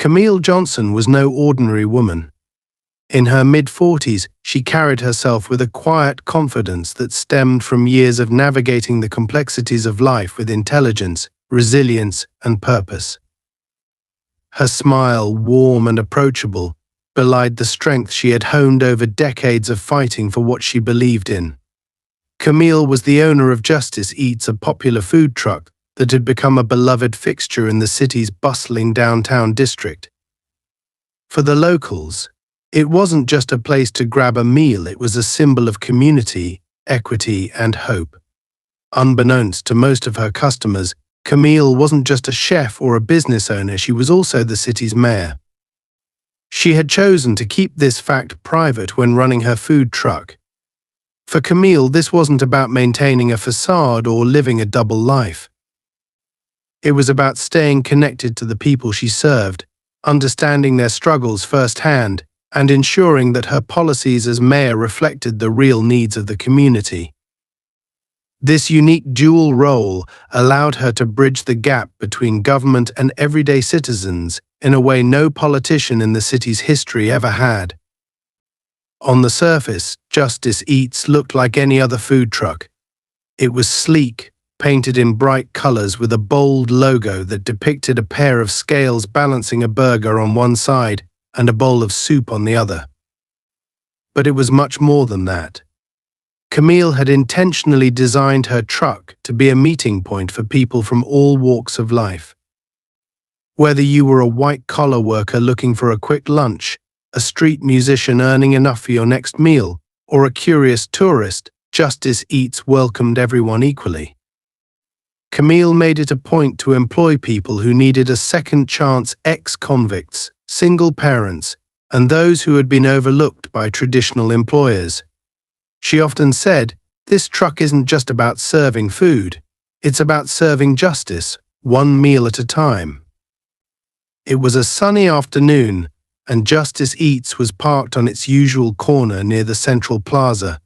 Camille Johnson was no ordinary woman. In her mid-40s, she carried herself with a quiet confidence that stemmed from years of navigating the complexities of life with intelligence, resilience, and purpose. Her smile, warm and approachable, belied the strength she had honed over decades of fighting for what she believed in. Camille was the owner of Justice Eats, a popular food truck that had become a beloved fixture in the city's bustling downtown district. For the locals, it wasn't just a place to grab a meal, it was a symbol of community, equity, and hope. Unbeknownst to most of her customers, Camille wasn't just a chef or a business owner, she was also the city's mayor. She had chosen to keep this fact private when running her food truck. For Camille, this wasn't about maintaining a facade or living a double life. It was about staying connected to the people she served, understanding their struggles firsthand, and ensuring that her policies as mayor reflected the real needs of the community. This unique dual role allowed her to bridge the gap between government and everyday citizens in a way no politician in the city's history ever had. On the surface, Justice Eats looked like any other food truck. It was sleek, painted in bright colors with a bold logo that depicted a pair of scales balancing a burger on one side and a bowl of soup on the other. But it was much more than that. Camille had intentionally designed her truck to be a meeting point for people from all walks of life. Whether you were a white-collar worker looking for a quick lunch, a street musician earning enough for your next meal, or a curious tourist, Justice Eats welcomed everyone equally. Camille made it a point to employ people who needed a second chance: ex-convicts, single parents, and those who had been overlooked by traditional employers. She often said, "This truck isn't just about serving food, it's about serving justice, one meal at a time." It was a sunny afternoon, and Justice Eats was parked on its usual corner near the central plaza.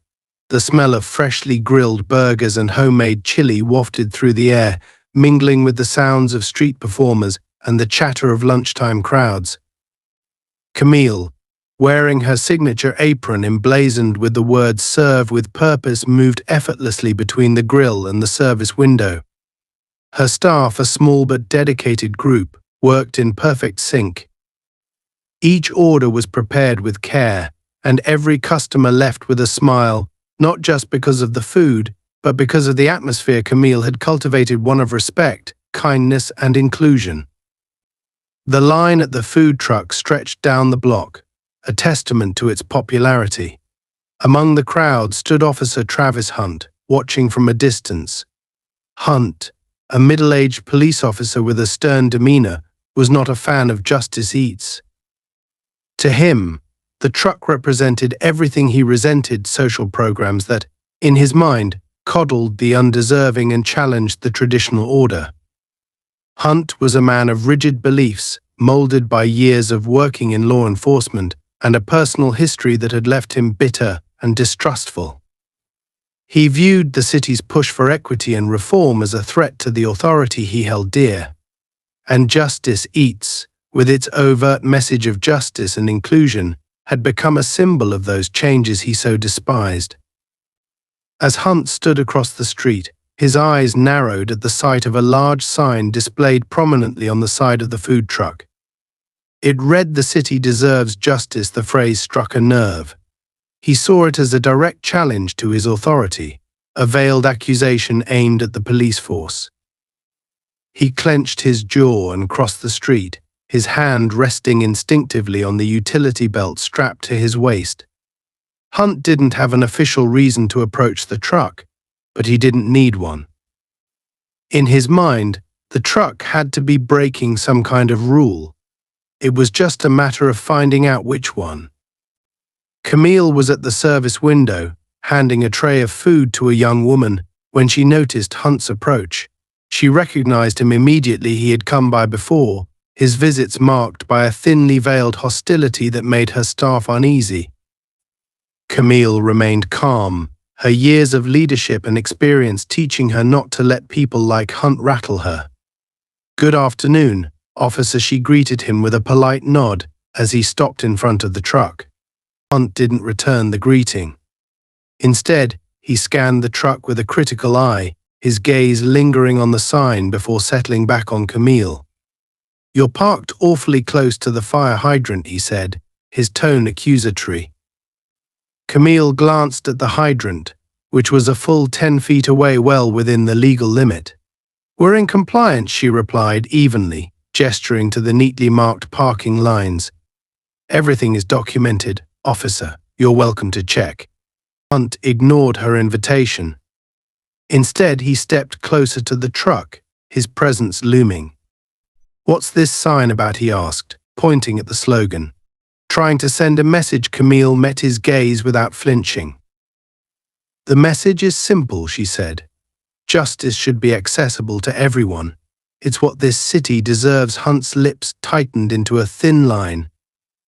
The smell of freshly grilled burgers and homemade chili wafted through the air, mingling with the sounds of street performers and the chatter of lunchtime crowds. Camille, wearing her signature apron emblazoned with the words "Serve with Purpose," moved effortlessly between the grill and the service window. Her staff, a small but dedicated group, worked in perfect sync. Each order was prepared with care, and every customer left with a smile, not just because of the food, but because of the atmosphere Camille had cultivated, one of respect, kindness, and inclusion. The line at the food truck stretched down the block, a testament to its popularity. Among the crowd stood Officer Travis Hunt, watching from a distance. Hunt, a middle-aged police officer with a stern demeanor, was not a fan of Justice Eats. To him, the truck represented everything he resented: social programs that, in his mind, coddled the undeserving and challenged the traditional order. Hunt was a man of rigid beliefs, molded by years of working in law enforcement and a personal history that had left him bitter and distrustful. He viewed the city's push for equity and reform as a threat to the authority he held dear. And Justice Eats, with its overt message of justice and inclusion, had become a symbol of those changes he so despised. As Hunt stood across the street, his eyes narrowed at the sight of a large sign displayed prominently on the side of the food truck. It read, "The city deserves justice." The phrase struck a nerve. He saw it as a direct challenge to his authority, a veiled accusation aimed at the police force. He clenched his jaw and crossed the street, his hand resting instinctively on the utility belt strapped to his waist. Hunt didn't have an official reason to approach the truck, but he didn't need one. In his mind, the truck had to be breaking some kind of rule. It was just a matter of finding out which one. Camille was at the service window, handing a tray of food to a young woman, when she noticed Hunt's approach. She recognized him immediately. He had come by before, his visits marked by a thinly veiled hostility that made her staff uneasy. Camille remained calm, her years of leadership and experience teaching her not to let people like Hunt rattle her. "Good afternoon," Officer, she greeted him with a polite nod as he stopped in front of the truck. Hunt didn't return the greeting. Instead, he scanned the truck with a critical eye, his gaze lingering on the sign before settling back on Camille. "You're parked awfully close to the fire hydrant," he said, his tone accusatory. Camille glanced at the hydrant, which was a full 10 feet away, well within the legal limit. "We're in compliance," she replied evenly, gesturing to the neatly marked parking lines. "Everything is documented, officer. You're welcome to check." Hunt ignored her invitation. Instead, he stepped closer to the truck, his presence looming. "What's this sign about?" he asked, pointing at the slogan. Trying to send a message, Camille met his gaze without flinching. "The message is simple," she said. "Justice should be accessible to everyone. It's what this city deserves." Hunt's lips tightened into a thin line.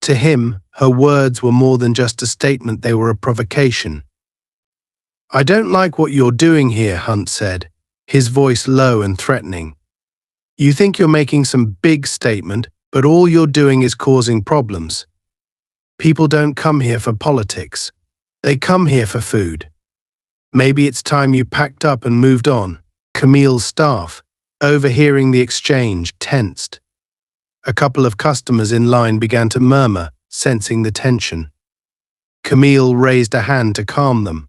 To him, her words were more than just a statement, they were a provocation. "I don't like what you're doing here," Hunt said, his voice low and threatening. "You think you're making some big statement, but all you're doing is causing problems. People don't come here for politics. They come here for food. Maybe it's time you packed up and moved on." Camille's staff, overhearing the exchange, tensed. A couple of customers in line began to murmur, sensing the tension. Camille raised a hand to calm them.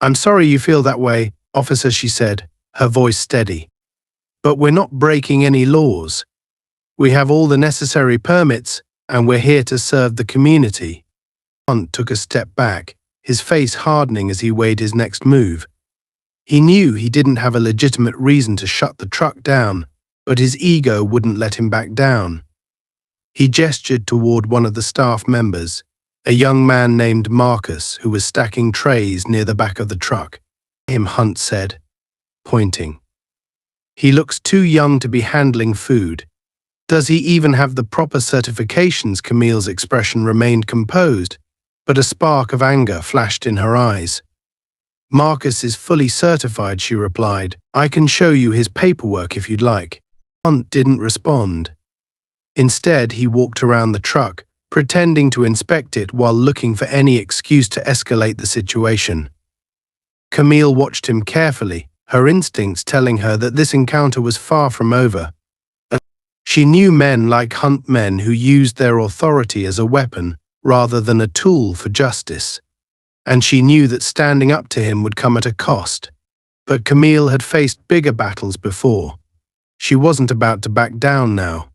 "I'm sorry you feel that way, officer," she said, her voice steady. "But we're not breaking any laws. We have all the necessary permits, and we're here to serve the community." Hunt took a step back, his face hardening as he weighed his next move. He knew he didn't have a legitimate reason to shut the truck down, but his ego wouldn't let him back down. He gestured toward one of the staff members, a young man named Marcus, who was stacking trays near the back of the truck. "Him," Hunt said, pointing. "He looks too young to be handling food. Does he even have the proper certifications?" Camille's expression remained composed, but a spark of anger flashed in her eyes. "Marcus is fully certified," she replied. "I can show you his paperwork if you'd like." Hunt didn't respond. Instead, he walked around the truck, pretending to inspect it while looking for any excuse to escalate the situation. Camille watched him carefully, her instincts telling her that this encounter was far from over. She knew men like Hunt, men who used their authority as a weapon rather than a tool for justice. And she knew that standing up to him would come at a cost. But Camille had faced bigger battles before. She wasn't about to back down now.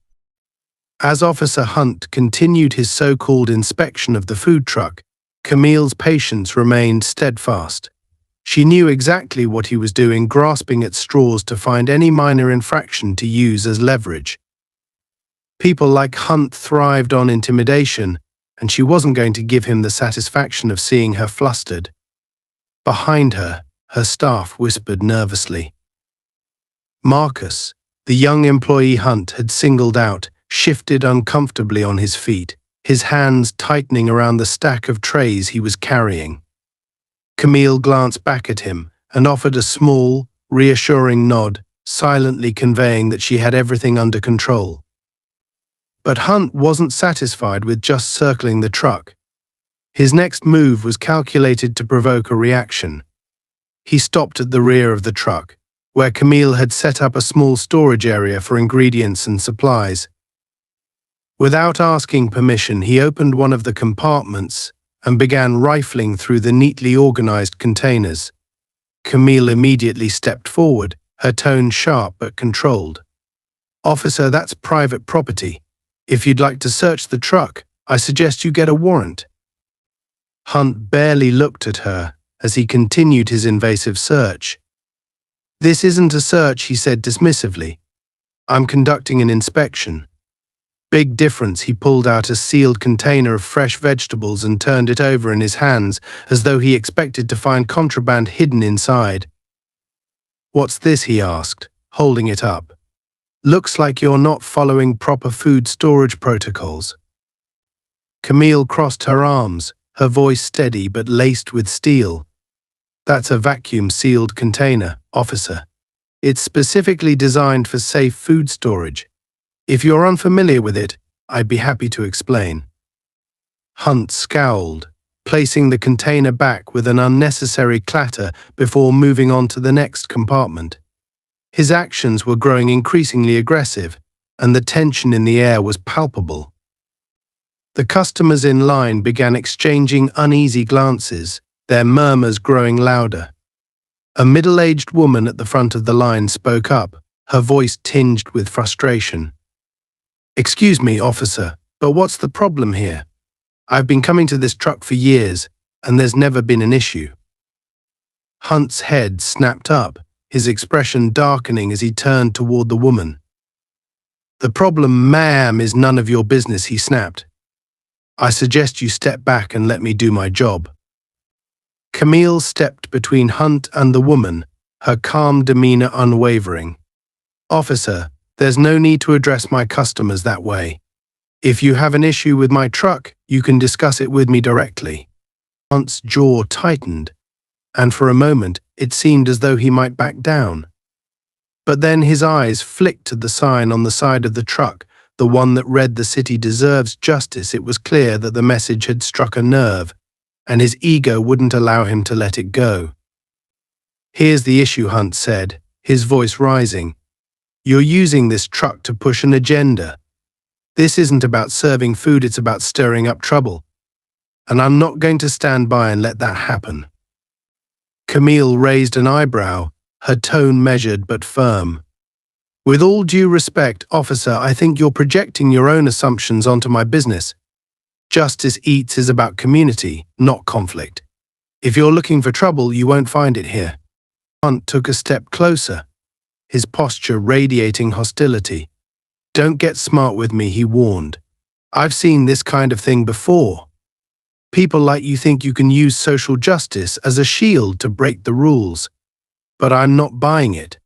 As Officer Hunt continued his so-called inspection of the food truck, Camille's patience remained steadfast. She knew exactly what he was doing, grasping at straws to find any minor infraction to use as leverage. People like Hunt thrived on intimidation, and she wasn't going to give him the satisfaction of seeing her flustered. Behind her, her staff whispered nervously. Marcus, the young employee Hunt had singled out, shifted uncomfortably on his feet, his hands tightening around the stack of trays he was carrying. Camille glanced back at him and offered a small, reassuring nod, silently conveying that she had everything under control. But Hunt wasn't satisfied with just circling the truck. His next move was calculated to provoke a reaction. He stopped at the rear of the truck, where Camille had set up a small storage area for ingredients and supplies. Without asking permission, he opened one of the compartments and began rifling through the neatly organized containers. Camille immediately stepped forward, her tone sharp but controlled. "Officer, that's private property. If you'd like to search the truck, I suggest you get a warrant." Hunt barely looked at her as he continued his invasive search. "This isn't a search," he said dismissively. "I'm conducting an inspection." Big difference. He pulled out a sealed container of fresh vegetables and turned it over in his hands as though he expected to find contraband hidden inside. "What's this?" he asked, holding it up. "Looks like you're not following proper food storage protocols." Camille crossed her arms, her voice steady but laced with steel. "That's a vacuum-sealed container, officer. It's specifically designed for safe food storage. If you're unfamiliar with it, I'd be happy to explain. Hunt scowled, placing the container back with an unnecessary clatter before moving on to the next compartment. His actions were growing increasingly aggressive, and the tension in the air was palpable. The customers in line began exchanging uneasy glances, their murmurs growing louder. A middle-aged woman at the front of the line spoke up, her voice tinged with frustration. "Excuse me, officer, but what's the problem here? I've been coming to this truck for years, and there's never been an issue." Hunt's head snapped up, his expression darkening as he turned toward the woman. "The problem, ma'am, is none of your business," he snapped. "I suggest you step back and let me do my job." Camille stepped between Hunt and the woman, her calm demeanor unwavering. "Officer, there's no need to address my customers that way. If you have an issue with my truck, you can discuss it with me directly." Hunt's jaw tightened, and for a moment it seemed as though he might back down. But then his eyes flicked to the sign on the side of the truck, the one that read "The city deserves justice." It was clear that the message had struck a nerve, and his ego wouldn't allow him to let it go. "Here's the issue," Hunt said, his voice rising. "You're using this truck to push an agenda. This isn't about serving food, it's about stirring up trouble. And I'm not going to stand by and let that happen." Camille raised an eyebrow, her tone measured but firm. "With all due respect, officer, I think you're projecting your own assumptions onto my business. Justice Eats is about community, not conflict. If you're looking for trouble, you won't find it here." Hunt took a step closer, his posture radiating hostility. "Don't get smart with me," he warned. "I've seen this kind of thing before. People like you think you can use social justice as a shield to break the rules. But I'm not buying it."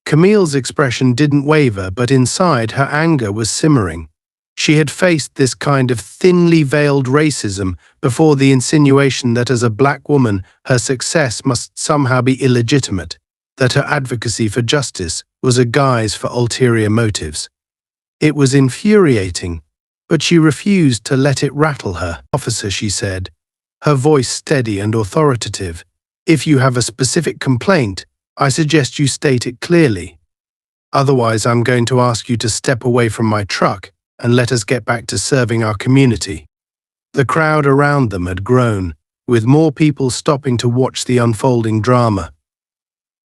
Camille's expression didn't waver, but inside her anger was simmering. She had faced this kind of thinly veiled racism before, the insinuation that as a black woman her success must somehow be illegitimate, that her advocacy for justice was a guise for ulterior motives. It was infuriating, but she refused to let it rattle her. "Officer," she said, her voice steady and authoritative, "if you have a specific complaint, I suggest you state it clearly. Otherwise, I'm going to ask you to step away from my truck and let us get back to serving our community." The crowd around them had grown, with more people stopping to watch the unfolding drama.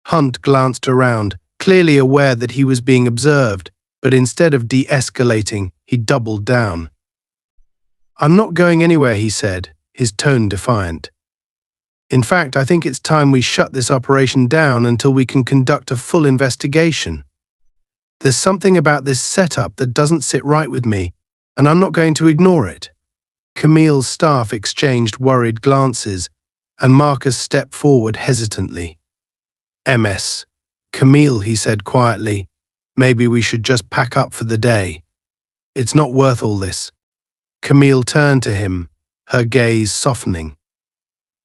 Hunt glanced around, clearly aware that he was being observed, but instead of de-escalating, he doubled down. "I'm not going anywhere," he said, his tone defiant. "In fact, I think it's time we shut this operation down until we can conduct a full investigation. There's something about this setup that doesn't sit right with me, and I'm not going to ignore it." Camille's staff exchanged worried glances, and Marcus stepped forward hesitantly. "MS. Camille," he said quietly, "maybe we should just pack up for the day. It's not worth all this." Camille turned to him, her gaze softening.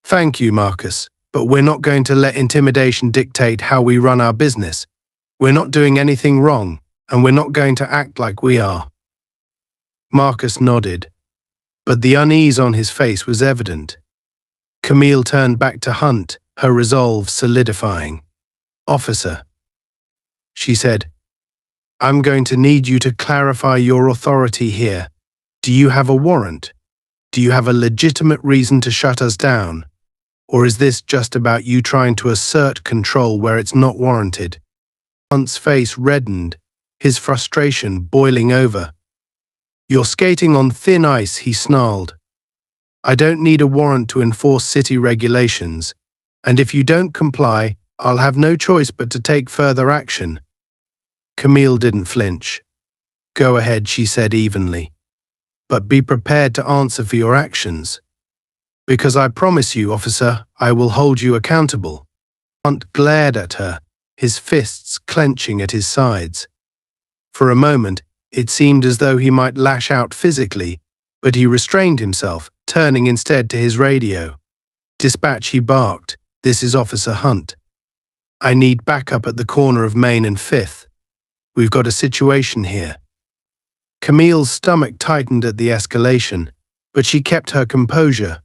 "Thank you, Marcus, but we're not going to let intimidation dictate how we run our business. We're not doing anything wrong, and we're not going to act like we are." Marcus nodded, but the unease on his face was evident. Camille turned back to Hunt, her resolve solidifying. "Officer," she said, "I'm going to need you to clarify your authority here. Do you have a warrant? Do you have a legitimate reason to shut us down? Or is this just about you trying to assert control where it's not warranted?" Hunt's face reddened, his frustration boiling over. "You're skating on thin ice," he snarled. "I don't need a warrant to enforce city regulations, and if you don't comply, I'll have no choice but to take further action." Camille didn't flinch. "Go ahead," she said evenly. "But be prepared to answer for your actions. Because I promise you, officer, I will hold you accountable." Hunt glared at her, his fists clenching at his sides. For a moment, it seemed as though he might lash out physically, but he restrained himself, turning instead to his radio. "Dispatch," he barked, "this is Officer Hunt. I need backup at the corner of Main and 5th. We've got a situation here." Camille's stomach tightened at the escalation, but she kept her composure.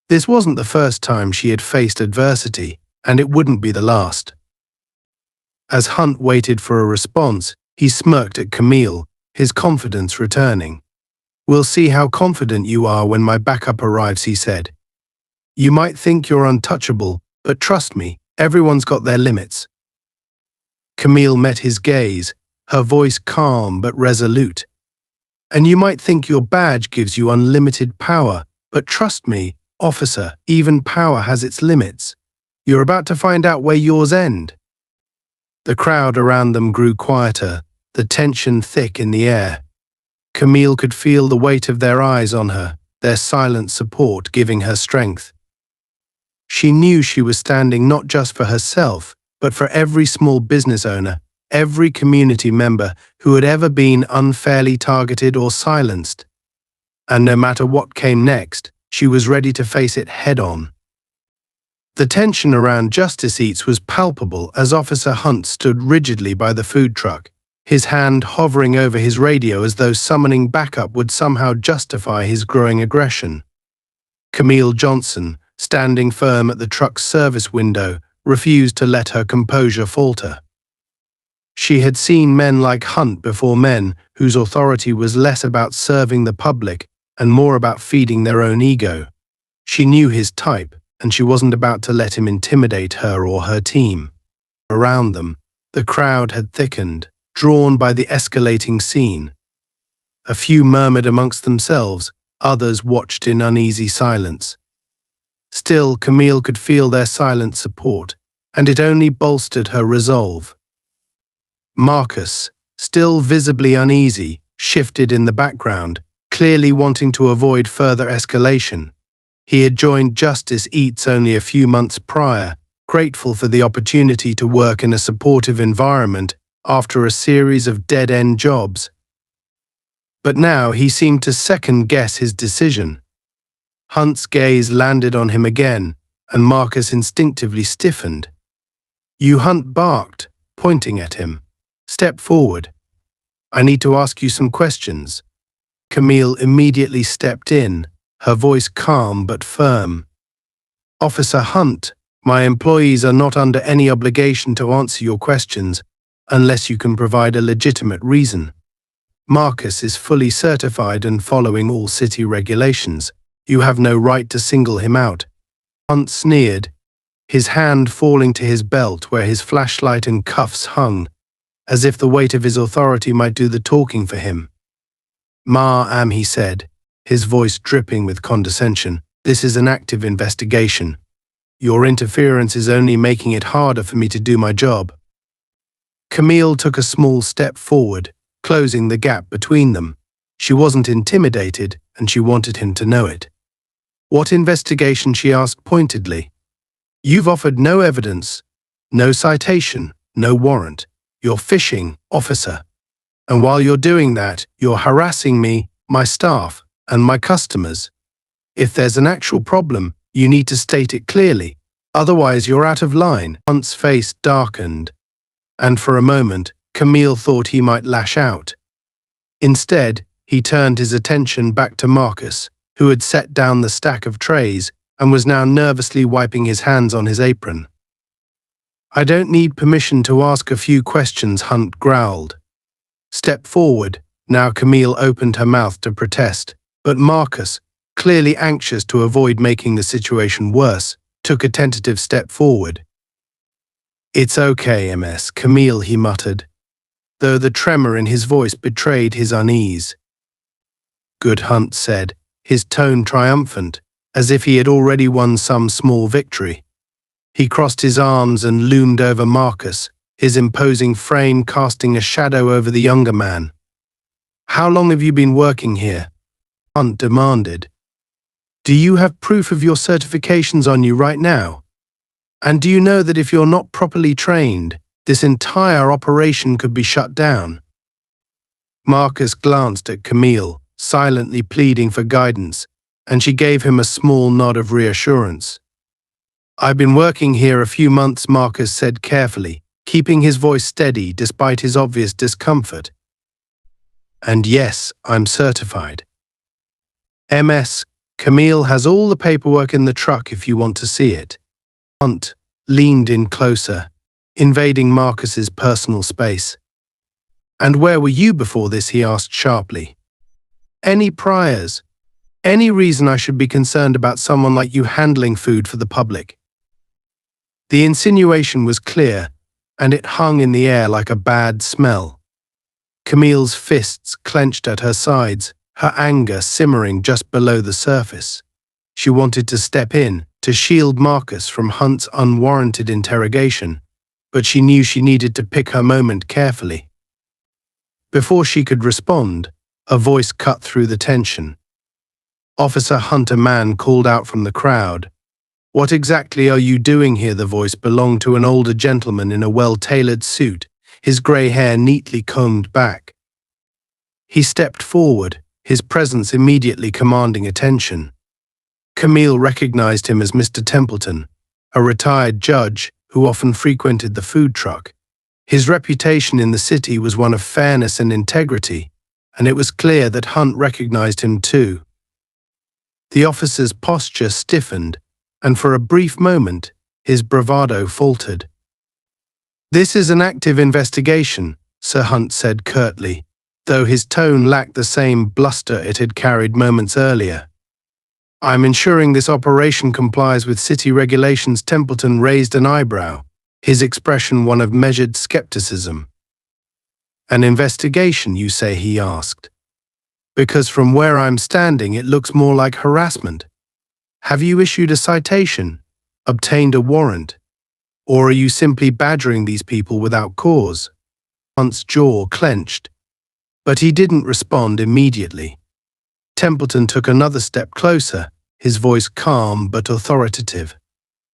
This wasn't the first time she had faced adversity, and it wouldn't be the last. As Hunt waited for a response, he smirked at Camille, his confidence returning. "We'll see how confident you are when my backup arrives," he said. "You might think you're untouchable, but trust me, everyone's got their limits." Camille met his gaze, her voice calm but resolute. "And you might think your badge gives you unlimited power, but trust me, officer, even power has its limits. You're about to find out where yours end." The crowd around them grew quieter, the tension thick in the air. Camille could feel the weight of their eyes on her, their silent support giving her strength. She knew she was standing not just for herself, but for every small business owner, every community member who had ever been unfairly targeted or silenced. And no matter what came next, she was ready to face it head-on. The tension around Justice Eats was palpable as Officer Hunt stood rigidly by the food truck, his hand hovering over his radio as though summoning backup would somehow justify his growing aggression. Camille Johnson, standing firm at the truck's service window, refused to let her composure falter. She had seen men like Hunt before, men whose authority was less about serving the public and more about feeding their own ego. She knew his type, and she wasn't about to let him intimidate her or her team. Around them, the crowd had thickened, drawn by the escalating scene. A few murmured amongst themselves, others watched in uneasy silence. Still, Camille could feel their silent support, and it only bolstered her resolve. Marcus, still visibly uneasy, shifted in the background, clearly wanting to avoid further escalation. He had joined Justice Eats only a few months prior, grateful for the opportunity to work in a supportive environment after a series of dead-end jobs. But now he seemed to second-guess his decision. Hunt's gaze landed on him again, and Marcus instinctively stiffened. "You," Hunt barked, pointing at him. "Step forward. I need to ask you some questions." Camille immediately stepped in, her voice calm but firm. "Officer Hunt, my employees are not under any obligation to answer your questions unless you can provide a legitimate reason. Marcus is fully certified and following all city regulations. You have no right to single him out." Hunt sneered, his hand falling to his belt where his flashlight and cuffs hung, as if the weight of his authority might do the talking for him. "Ma'am," he said, his voice dripping with condescension, "this is an active investigation. Your interference is only making it harder for me to do my job." Camille took a small step forward, closing the gap between them. She wasn't intimidated, and she wanted him to know it. "What investigation?" she asked pointedly. "You've offered no evidence, no citation, no warrant. You're fishing, officer. And while you're doing that, you're harassing me, my staff, and my customers. If there's an actual problem, you need to state it clearly. Otherwise, you're out of line." Hunt's face darkened, and for a moment, Camille thought he might lash out. Instead, he turned his attention back to Marcus, who had set down the stack of trays and was now nervously wiping his hands on his apron. "I don't need permission to ask a few questions," Hunt growled. "Step forward." Now Camille opened her mouth to protest, but Marcus, clearly anxious to avoid making the situation worse, took a tentative step forward. "It's okay, Ms. Camille," he muttered, though the tremor in his voice betrayed his unease. "Good," Hunt said, his tone triumphant, as if he had already won some small victory. He crossed his arms and loomed over Marcus, his imposing frame casting a shadow over the younger man. "How long have you been working here?" Hunt demanded. "Do you have proof of your certifications on you right now? And do you know that if you're not properly trained, this entire operation could be shut down?" Marcus glanced at Camille, silently pleading for guidance, and she gave him a small nod of reassurance. "I've been working here a few months," Marcus said carefully, keeping his voice steady despite his obvious discomfort. And yes, I'm certified. MS, Camille has all the paperwork in the truck if you want to see it. Hunt leaned in closer, invading Marcus's personal space. And where were you before this? He asked sharply. Any priors? Any reason I should be concerned about someone like you handling food for the public? The insinuation was clear, and it hung in the air like a bad smell. Camille's fists clenched at her sides, her anger simmering just below the surface. She wanted to step in, to shield Marcus from Hunt's unwarranted interrogation, but she knew she needed to pick her moment carefully. Before she could respond, a voice cut through the tension. Officer Hunt, a man called out from the crowd. What exactly are you doing here? The voice belonged to an older gentleman in a well-tailored suit, his grey hair neatly combed back. He stepped forward, his presence immediately commanding attention. Camille recognized him as Mr. Templeton, a retired judge who often frequented the food truck. His reputation in the city was one of fairness and integrity, and it was clear that Hunt recognized him too. The officer's posture stiffened, and for a brief moment, his bravado faltered. "This is an active investigation," Sir Hunt said curtly, though his tone lacked the same bluster it had carried moments earlier. "I'm ensuring this operation complies with city regulations." Templeton raised an eyebrow, his expression one of measured skepticism. "An investigation, you say?" he asked. "Because from where I'm standing it looks more like harassment. Have you issued a citation, obtained a warrant, or are you simply badgering these people without cause?" Hunt's jaw clenched, but he didn't respond immediately. Templeton took another step closer, his voice calm but authoritative.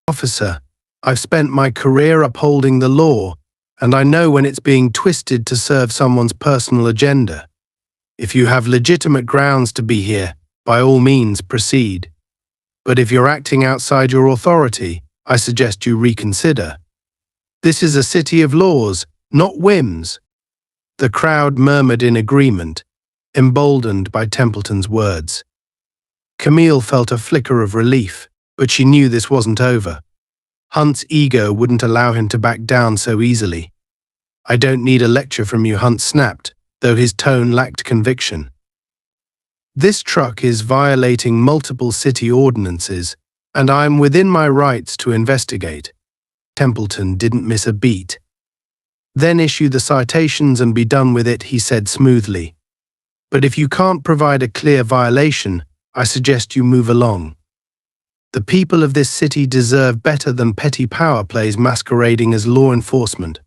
"Officer, I've spent my career upholding the law, and I know when it's being twisted to serve someone's personal agenda. If you have legitimate grounds to be here, by all means proceed. But if you're acting outside your authority, I suggest you reconsider. This is a city of laws, not whims." The crowd murmured in agreement, emboldened by Templeton's words. Camille felt a flicker of relief, but she knew this wasn't over. Hunt's ego wouldn't allow him to back down so easily. "I don't need a lecture from you," Hunt snapped, though his tone lacked conviction. "This truck is violating multiple city ordinances, and I'm within my rights to investigate." Templeton didn't miss a beat. "Then issue the citations and be done with it," he said smoothly. "But if you can't provide a clear violation, I suggest you move along. The people of this city deserve better than petty power plays masquerading as law enforcement."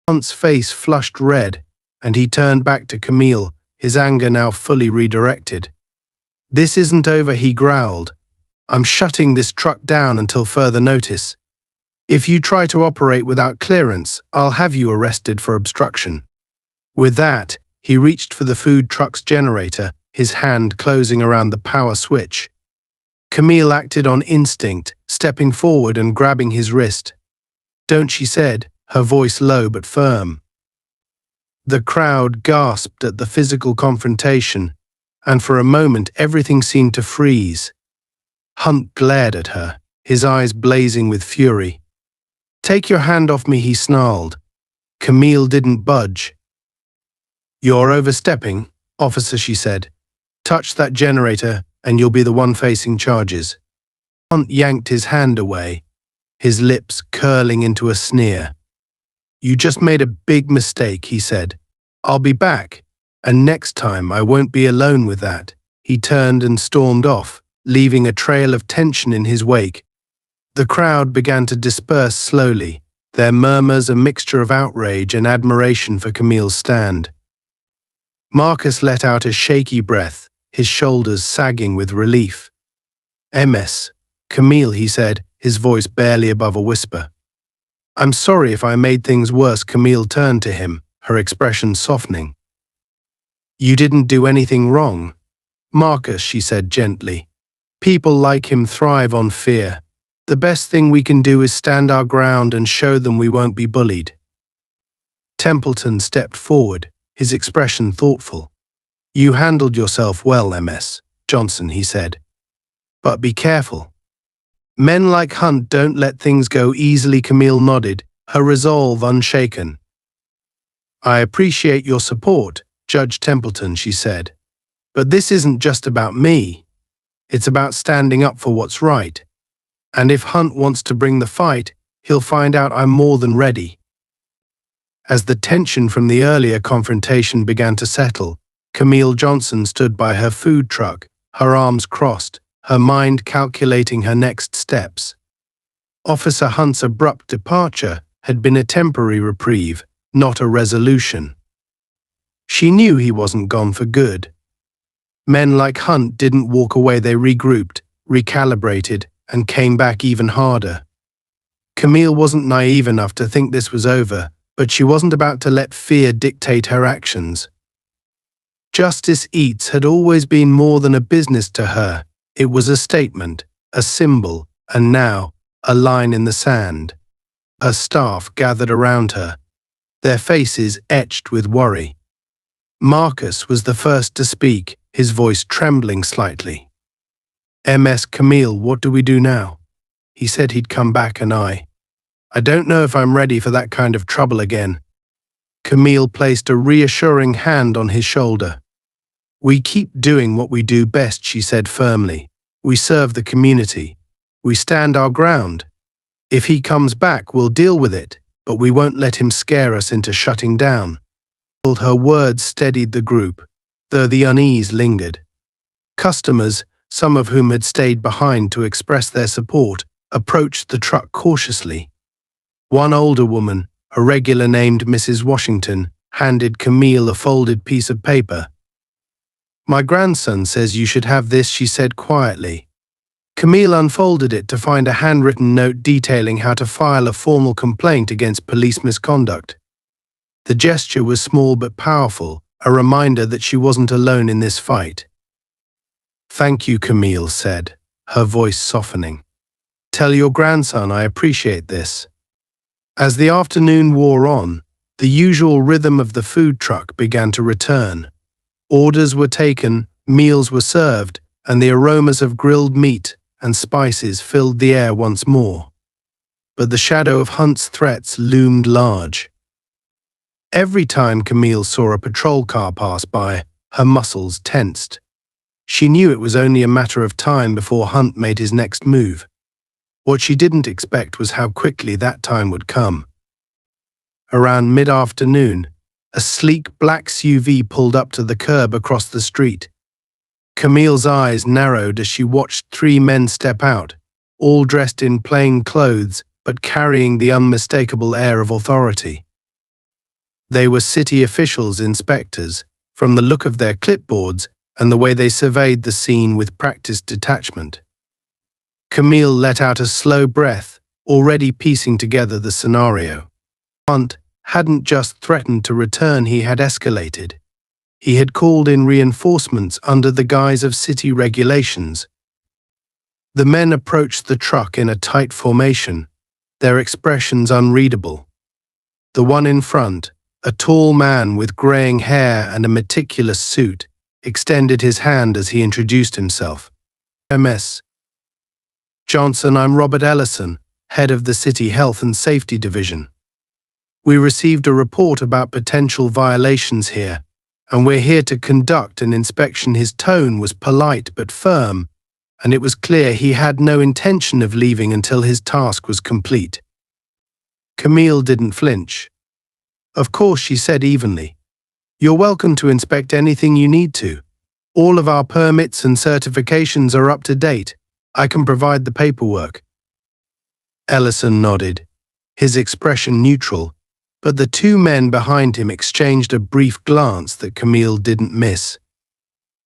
Hunt's face flushed red, and he turned back to Camille, his anger now fully redirected. "This isn't over," he growled. "I'm shutting this truck down until further notice. If you try to operate without clearance, I'll have you arrested for obstruction." With that, he reached for the food truck's generator, his hand closing around the power switch. Camille acted on instinct, stepping forward and grabbing his wrist. "Don't," she said, her voice low but firm. The crowd gasped at the physical confrontation, and for a moment everything seemed to freeze. Hunt glared at her, his eyes blazing with fury. "Take your hand off me," he snarled. Camille didn't budge. "You're overstepping, officer," she said. "Touch that generator, and you'll be the one facing charges." Hunt yanked his hand away, his lips curling into a sneer. "You just made a big mistake," he said. "I'll be back, and next time I won't be alone with that." He turned and stormed off, leaving a trail of tension in his wake. The crowd began to disperse slowly, their murmurs a mixture of outrage and admiration for Camille's stand. Marcus let out a shaky breath, his shoulders sagging with relief. "MS, Camille," he said, his voice barely above a whisper. "I'm sorry if I made things worse." Camille turned to him, her expression softening. "You didn't do anything wrong, Marcus," she said gently. "People like him thrive on fear. The best thing we can do is stand our ground and show them we won't be bullied." Templeton stepped forward, his expression thoughtful. You handled yourself well, MS Johnson, he said. But be careful. Men like Hunt don't let things go easily. Camille nodded, her resolve unshaken. I appreciate your support, Judge Templeton, she said. But this isn't just about me. It's about standing up for what's right. And if Hunt wants to bring the fight, he'll find out I'm more than ready. As the tension from the earlier confrontation began to settle, Camille Johnson stood by her food truck, her arms crossed, her mind calculating her next steps. Officer Hunt's abrupt departure had been a temporary reprieve, not a resolution. She knew he wasn't gone for good. Men like Hunt didn't walk away, they regrouped, recalibrated, and came back even harder. Camille wasn't naive enough to think this was over, but she wasn't about to let fear dictate her actions. Justice Eats had always been more than a business to her. It was a statement, a symbol, and now, a line in the sand. Her staff gathered around her, their faces etched with worry. Marcus was the first to speak, his voice trembling slightly. MS Camille, what do we do now? He said he'd come back, and I don't know if I'm ready for that kind of trouble again. Camille placed a reassuring hand on his shoulder. We keep doing what we do best, she said firmly. We serve the community. We stand our ground. If he comes back, we'll deal with it, but we won't let him scare us into shutting down. Her words steadied the group, though the unease lingered. Customers, some of whom had stayed behind to express their support, approached the truck cautiously. One older woman, a regular named Mrs. Washington, handed Camille a folded piece of paper. My grandson says you should have this, she said quietly. Camille unfolded it to find a handwritten note detailing how to file a formal complaint against police misconduct. The gesture was small but powerful, a reminder that she wasn't alone in this fight. Thank you, Camille said, her voice softening. Tell your grandson I appreciate this. As the afternoon wore on, the usual rhythm of the food truck began to return. Orders were taken, meals were served, and the aromas of grilled meat and spices filled the air once more. But the shadow of Hunt's threats loomed large. Every time Camille saw a patrol car pass by, her muscles tensed. She knew it was only a matter of time before Hunt made his next move. What she didn't expect was how quickly that time would come. Around mid-afternoon, a sleek black SUV pulled up to the curb across the street. Camille's eyes narrowed as she watched three men step out, all dressed in plain clothes but carrying the unmistakable air of authority. They were city officials, inspectors, from the look of their clipboards and the way they surveyed the scene with practiced detachment. Camille let out a slow breath, already piecing together the scenario. Hunt hadn't just threatened to return, he had escalated. He had called in reinforcements under the guise of city regulations. The men approached the truck in a tight formation, their expressions unreadable. The one in front, a tall man with graying hair and a meticulous suit, extended his hand as he introduced himself. MS Johnson, I'm Robert Ellison, head of the City Health and Safety Division. We received a report about potential violations here, and we're here to conduct an inspection. His tone was polite but firm, and it was clear he had no intention of leaving until his task was complete. Camille didn't flinch. Of course, she said evenly. You're welcome to inspect anything you need to. All of our permits and certifications are up to date. I can provide the paperwork. Ellison nodded, his expression neutral, but the two men behind him exchanged a brief glance that Camille didn't miss.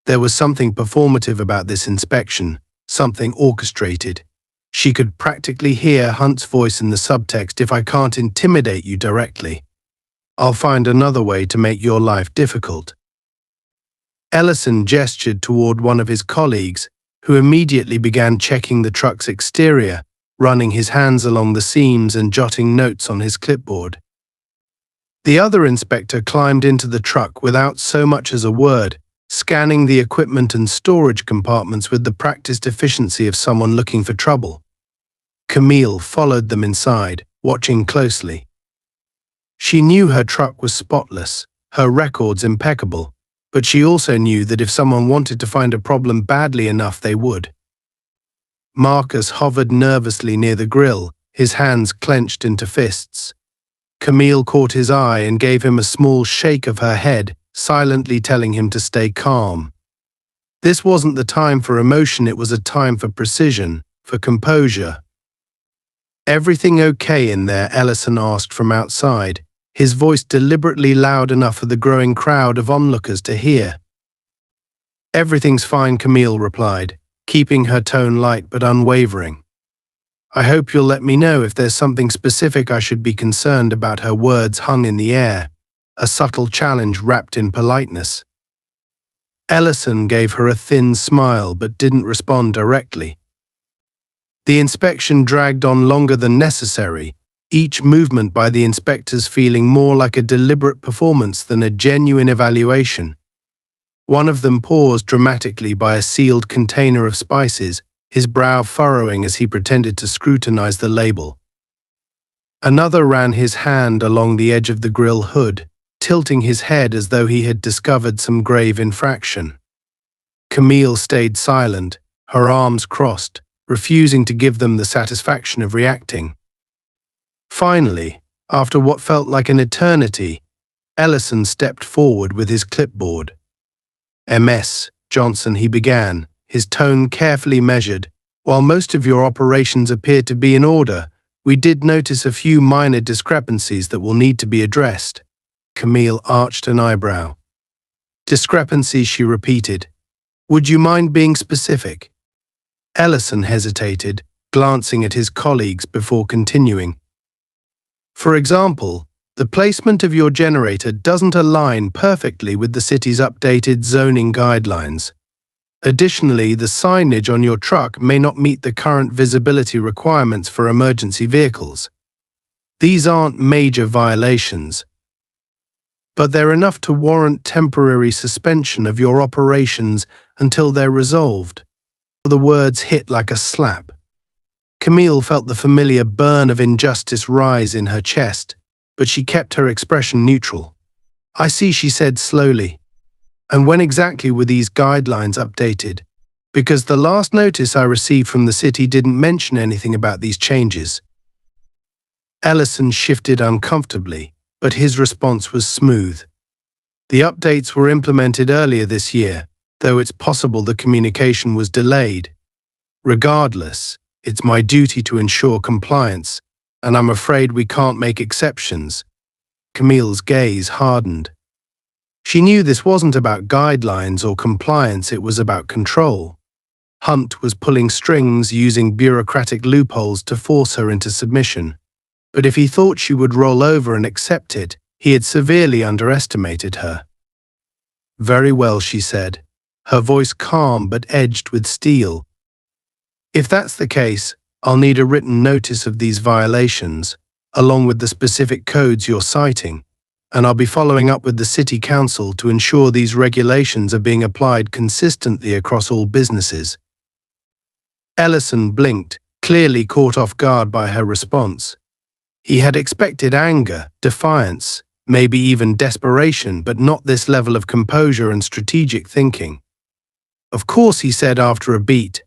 There was something performative about this inspection, something orchestrated. She could practically hear Hunt's voice in the subtext, if I can't intimidate you directly, I'll find another way to make your life difficult. Ellison gestured toward one of his colleagues, who immediately began checking the truck's exterior, running his hands along the seams and jotting notes on his clipboard. The other inspector climbed into the truck without so much as a word, scanning the equipment and storage compartments with the practiced efficiency of someone looking for trouble. Camille followed them inside, watching closely. She knew her truck was spotless, her records impeccable, but she also knew that if someone wanted to find a problem badly enough, they would. Marcus hovered nervously near the grill, his hands clenched into fists. Camille caught his eye and gave him a small shake of her head, silently telling him to stay calm. This wasn't the time for emotion, it was a time for precision, for composure. "Everything okay in there?" Ellison asked from outside, his voice deliberately loud enough for the growing crowd of onlookers to hear. "Everything's fine," Camille replied, keeping her tone light but unwavering. "I hope you'll let me know if there's something specific I should be concerned about." Her words hung in the air, a subtle challenge wrapped in politeness. Ellison gave her a thin smile but didn't respond directly. The inspection dragged on longer than necessary, each movement by the inspectors feeling more like a deliberate performance than a genuine evaluation. One of them paused dramatically by a sealed container of spices, his brow furrowing as he pretended to scrutinize the label. Another ran his hand along the edge of the grill hood, tilting his head as though he had discovered some grave infraction. Camille stayed silent, her arms crossed, refusing to give them the satisfaction of reacting. Finally, after what felt like an eternity, Ellison stepped forward with his clipboard. "Ms. Johnson," he began, his tone carefully measured, "while most of your operations appear to be in order, we did notice a few minor discrepancies that will need to be addressed." Camille arched an eyebrow. "Discrepancies," she repeated. "Would you mind being specific?" Ellison hesitated, glancing at his colleagues before continuing. "For example, the placement of your generator doesn't align perfectly with the city's updated zoning guidelines. Additionally, the signage on your truck may not meet the current visibility requirements for emergency vehicles. These aren't major violations, but they're enough to warrant temporary suspension of your operations until they're resolved." The words hit like a slap. Camille felt the familiar burn of injustice rise in her chest, but she kept her expression neutral. "I see," she said slowly. "And when exactly were these guidelines updated? Because the last notice I received from the city didn't mention anything about these changes." Ellison shifted uncomfortably, but his response was smooth. "The updates were implemented earlier this year, though it's possible the communication was delayed. Regardless, it's my duty to ensure compliance, and I'm afraid we can't make exceptions." Camille's gaze hardened. She knew this wasn't about guidelines or compliance, it was about control. Hunt was pulling strings, using bureaucratic loopholes to force her into submission. But if he thought she would roll over and accept it, he had severely underestimated her. "Very well," she said, her voice calm but edged with steel. "If that's the case, I'll need a written notice of these violations, along with the specific codes you're citing, and I'll be following up with the City Council to ensure these regulations are being applied consistently across all businesses." Ellison blinked, clearly caught off guard by her response. He had expected anger, defiance, maybe even desperation, but not this level of composure and strategic thinking. "Of course," he said after a beat.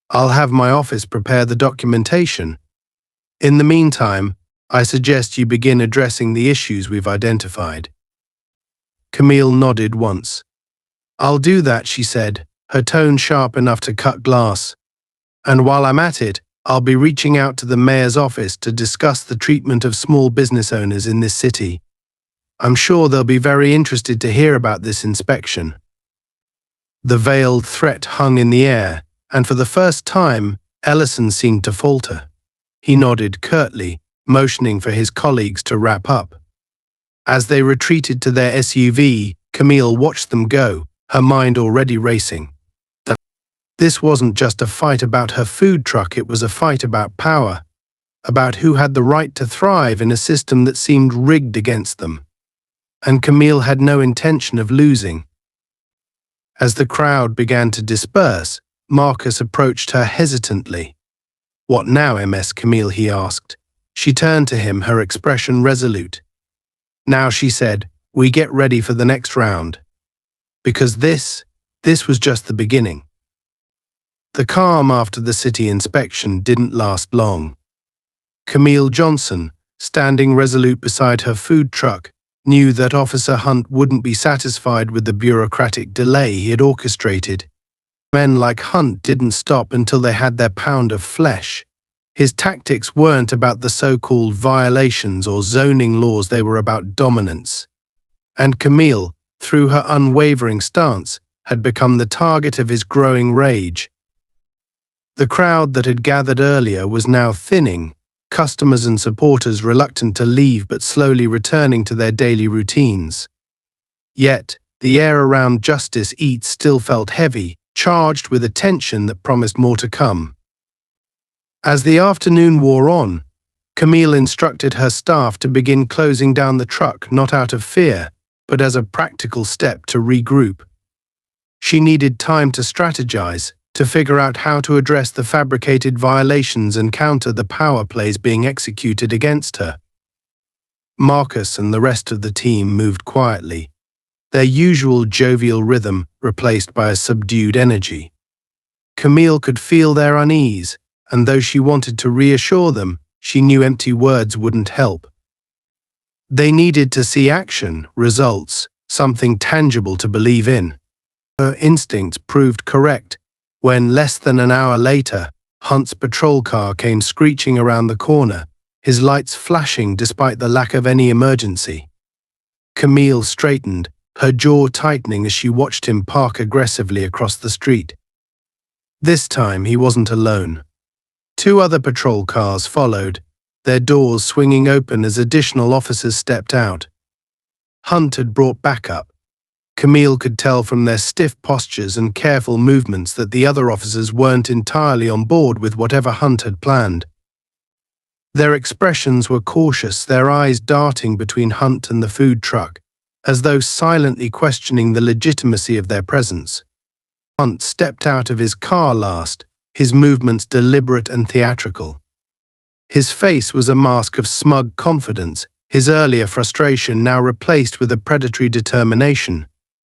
"I'll have my office prepare the documentation. In the meantime, I suggest you begin addressing the issues we've identified." Camille nodded once. "I'll do that," she said, her tone sharp enough to cut glass. "And while I'm at it, I'll be reaching out to the mayor's office to discuss the treatment of small business owners in this city. I'm sure they'll be very interested to hear about this inspection." The veiled threat hung in the air, and for the first time, Ellison seemed to falter. He nodded curtly, motioning for his colleagues to wrap up. As they retreated to their SUV, Camille watched them go, her mind already racing. This wasn't just a fight about her food truck, it was a fight about power, about who had the right to thrive in a system that seemed rigged against them. And Camille had no intention of losing. As the crowd began to disperse, Marcus approached her hesitantly. "What now, Ms. Camille?" he asked. She turned to him, her expression resolute. "Now," she said, "we get ready for the next round. Because this was just the beginning." The calm after the city inspection didn't last long. Camille Johnson, standing resolute beside her food truck, knew that Officer Hunt wouldn't be satisfied with the bureaucratic delay he had orchestrated. Men like Hunt didn't stop until they had their pound of flesh. His tactics weren't about the so-called violations or zoning laws, they were about dominance. And Camille, through her unwavering stance, had become the target of his growing rage. The crowd that had gathered earlier was now thinning, customers and supporters reluctant to leave but slowly returning to their daily routines. Yet, the air around Justice Eats still felt heavy, charged with a tension that promised more to come. As the afternoon wore on, Camille instructed her staff to begin closing down the truck, not out of fear, but as a practical step to regroup. She needed time to strategize, to figure out how to address the fabricated violations and counter the power plays being executed against her. Marcus and the rest of the team moved quietly, their usual jovial rhythm replaced by a subdued energy. Camille could feel their unease, and though she wanted to reassure them, she knew empty words wouldn't help. They needed to see action, results, something tangible to believe in. Her instincts proved correct when, less than an hour later, Hunt's patrol car came screeching around the corner, his lights flashing despite the lack of any emergency. Camille straightened, her jaw tightening as she watched him park aggressively across the street. This time he wasn't alone. 2 other patrol cars followed, their doors swinging open as additional officers stepped out. Hunt had brought backup. Camille could tell from their stiff postures and careful movements that the other officers weren't entirely on board with whatever Hunt had planned. Their expressions were cautious, their eyes darting between Hunt and the food truck, as though silently questioning the legitimacy of their presence. Hunt stepped out of his car last, his movements deliberate and theatrical. His face was a mask of smug confidence, his earlier frustration now replaced with a predatory determination.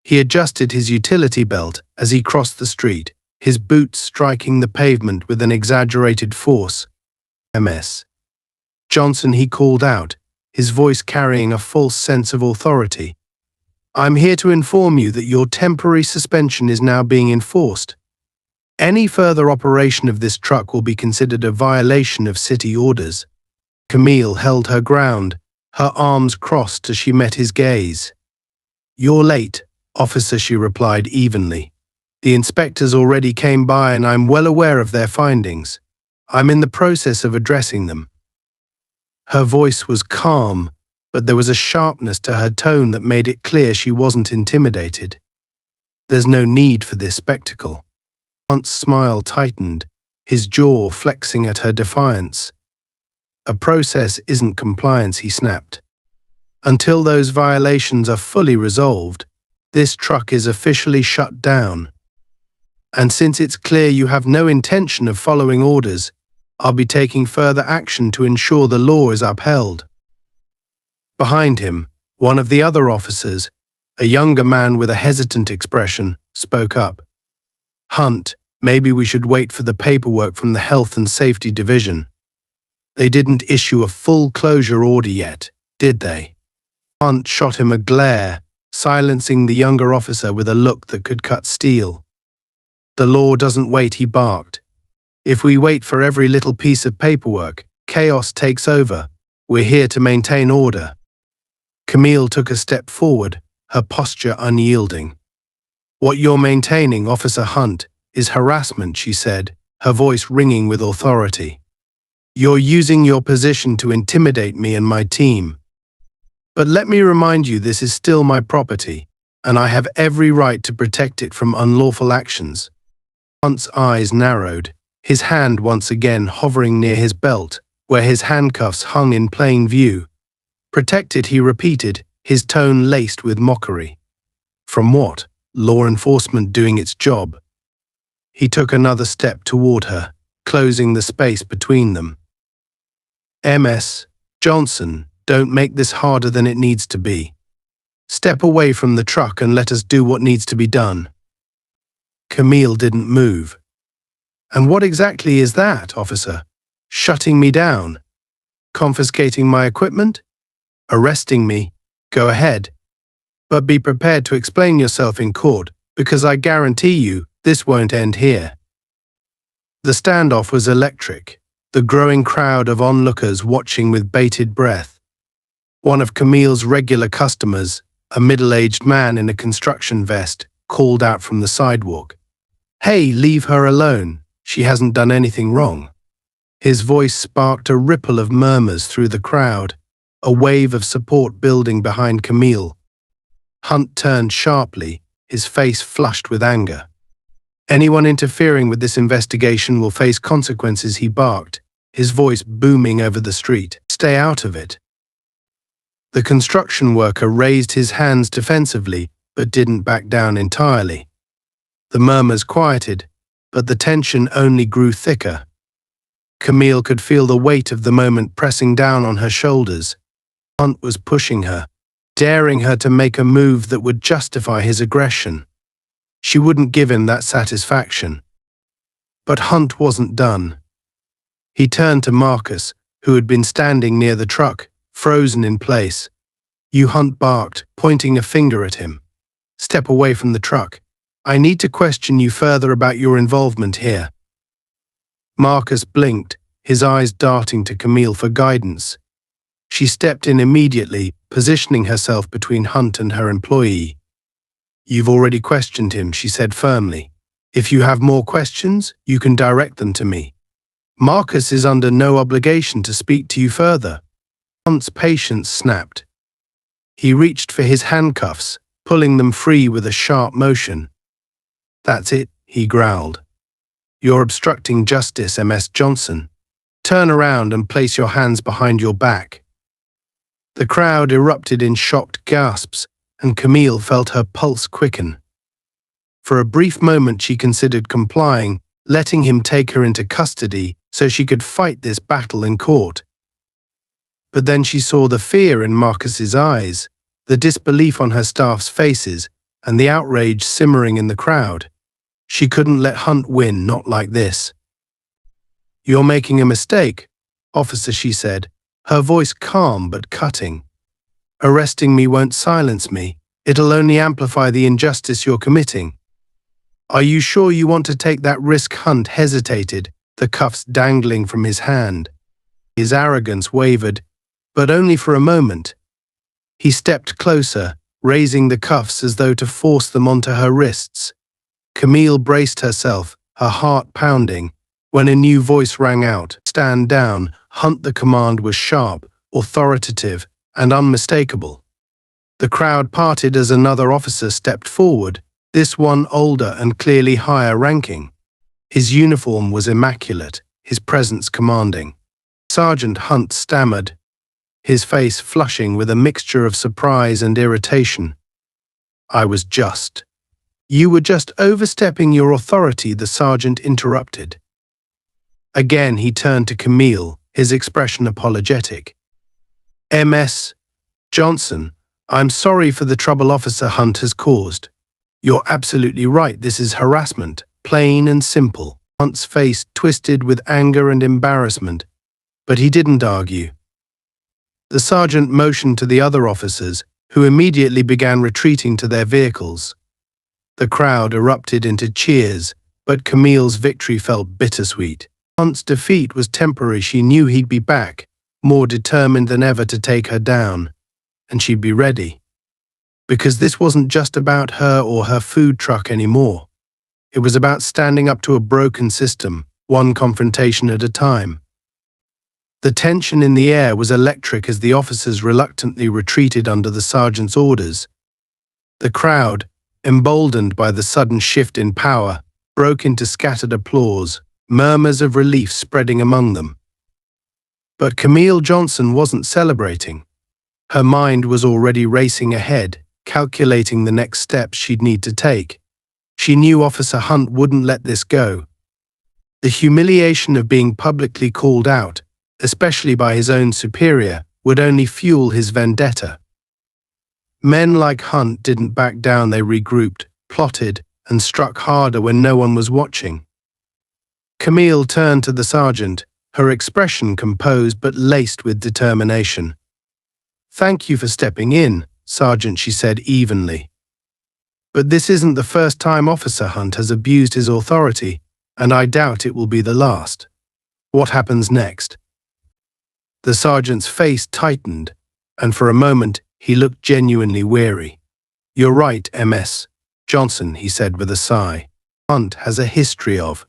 He adjusted his utility belt as he crossed the street, his boots striking the pavement with an exaggerated force. "Ms. Johnson," he called out, his voice carrying a false sense of authority. "I'm here to inform you that your temporary suspension is now being enforced. Any further operation of this truck will be considered a violation of city orders." Camille held her ground, her arms crossed as she met his gaze. "You're late, officer," she replied evenly. "The inspectors already came by and I'm well aware of their findings. I'm in the process of addressing them." Her voice was calm, but there was a sharpness to her tone that made it clear she wasn't intimidated. "There's no need for this spectacle." Hunt's smile tightened, his jaw flexing at her defiance. "A process isn't compliance," he snapped. "Until those violations are fully resolved, this truck is officially shut down. And since it's clear you have no intention of following orders, I'll be taking further action to ensure the law is upheld." Behind him, one of the other officers, a younger man with a hesitant expression, spoke up. "Hunt, maybe we should wait for the paperwork from the Health and Safety Division. They didn't issue a full closure order yet, did they?" Hunt shot him a glare, silencing the younger officer with a look that could cut steel. "The law doesn't wait," he barked. "If we wait for every little piece of paperwork, chaos takes over. We're here to maintain order." Camille took a step forward, her posture unyielding. "What you're maintaining, Officer Hunt, is harassment," she said, her voice ringing with authority. "You're using your position to intimidate me and my team. But let me remind you, this is still my property, and I have every right to protect it from unlawful actions." Hunt's eyes narrowed, his hand once again hovering near his belt, where his handcuffs hung in plain view. "Protected," he repeated, his tone laced with mockery. "From what? law enforcement doing its job. He took another step toward her, closing the space between them. Ms. Johnson, don't make this harder than it needs to be. Step away from the truck and let us do what needs to be done. Camille didn't move. And what exactly is that, officer? Shutting me down? Confiscating my equipment? Arresting me? Go ahead. But be prepared to explain yourself in court, because I guarantee you this won't end here. The standoff was electric, the growing crowd of onlookers watching with bated breath. One of Camille's regular customers, a middle-aged man in a construction vest, called out from the sidewalk, "Hey, leave her alone. She hasn't done anything wrong." His voice sparked a ripple of murmurs through the crowd, a wave of support building behind Camille. Hunt turned sharply, his face flushed with anger. "Anyone interfering with this investigation will face consequences," he barked, his voice booming over the street. "Stay out of it." The construction worker raised his hands defensively, but didn't back down entirely. The murmurs quieted, but the tension only grew thicker. Camille could feel the weight of the moment pressing down on her shoulders. Hunt was pushing her, daring her to make a move that would justify his aggression. She wouldn't give him that satisfaction. But Hunt wasn't done. He turned to Marcus, who had been standing near the truck, frozen in place. "You," Hunt barked, pointing a finger at him. "Step away from the truck. I need to question you further about your involvement here." Marcus blinked, his eyes darting to Camille for guidance. She stepped in immediately, positioning herself between Hunt and her employee. "You've already questioned him," she said firmly. "If you have more questions, you can direct them to me. Marcus is under no obligation to speak to you further." Hunt's patience snapped. He reached for his handcuffs, pulling them free with a sharp motion. "That's it," he growled. "You're obstructing justice, Ms. Johnson. Turn around and place your hands behind your back." The crowd erupted in shocked gasps, and Camille felt her pulse quicken. For a brief moment she considered complying, letting him take her into custody so she could fight this battle in court. But then she saw the fear in Marcus's eyes, the disbelief on her staff's faces, and the outrage simmering in the crowd. She couldn't let Hunt win, not like this. "You're making a mistake, officer," she said, her voice calm but cutting. "Arresting me won't silence me. It'll only amplify the injustice you're committing." "Are you sure you want to take that risk?" Hunt hesitated, the cuffs dangling from his hand. His arrogance wavered, but only for a moment. He stepped closer, raising the cuffs as though to force them onto her wrists. Camille braced herself, her heart pounding, when a new voice rang out, "Stand down." Hunt, the command was sharp, authoritative, and unmistakable. The crowd parted as another officer stepped forward, this one older and clearly higher ranking. His uniform was immaculate, his presence commanding. Sergeant Hunt stammered, his face flushing with a mixture of surprise and irritation. "I was just." "You were just overstepping your authority," the sergeant interrupted. Again he turned to Camille, his expression apologetic. "Ms. Johnson, I'm sorry for the trouble Officer Hunt has caused. You're absolutely right, this is harassment, plain and simple." Hunt's face twisted with anger and embarrassment, but he didn't argue. The sergeant motioned to the other officers, who immediately began retreating to their vehicles. The crowd erupted into cheers, but Camille's victory felt bittersweet. Hunt's defeat was temporary. She knew he'd be back, more determined than ever to take her down, and she'd be ready. Because this wasn't just about her or her food truck anymore. It was about standing up to a broken system, one confrontation at a time. The tension in the air was electric as the officers reluctantly retreated under the sergeant's orders. The crowd, emboldened by the sudden shift in power, broke into scattered applause, murmurs of relief spreading among them. But Camille Johnson wasn't celebrating. Her mind was already racing ahead, calculating the next steps she'd need to take. She knew Officer Hunt wouldn't let this go. The humiliation of being publicly called out, especially by his own superior, would only fuel his vendetta. Men like Hunt didn't back down. They regrouped, plotted, and struck harder when no one was watching. Camille turned to the sergeant, her expression composed but laced with determination. "Thank you for stepping in, Sergeant," she said evenly. "But this isn't the first time Officer Hunt has abused his authority, and I doubt it will be the last. What happens next?" The sergeant's face tightened, and for a moment he looked genuinely weary. "You're right, MS. Johnson," he said with a sigh. "Hunt has a history of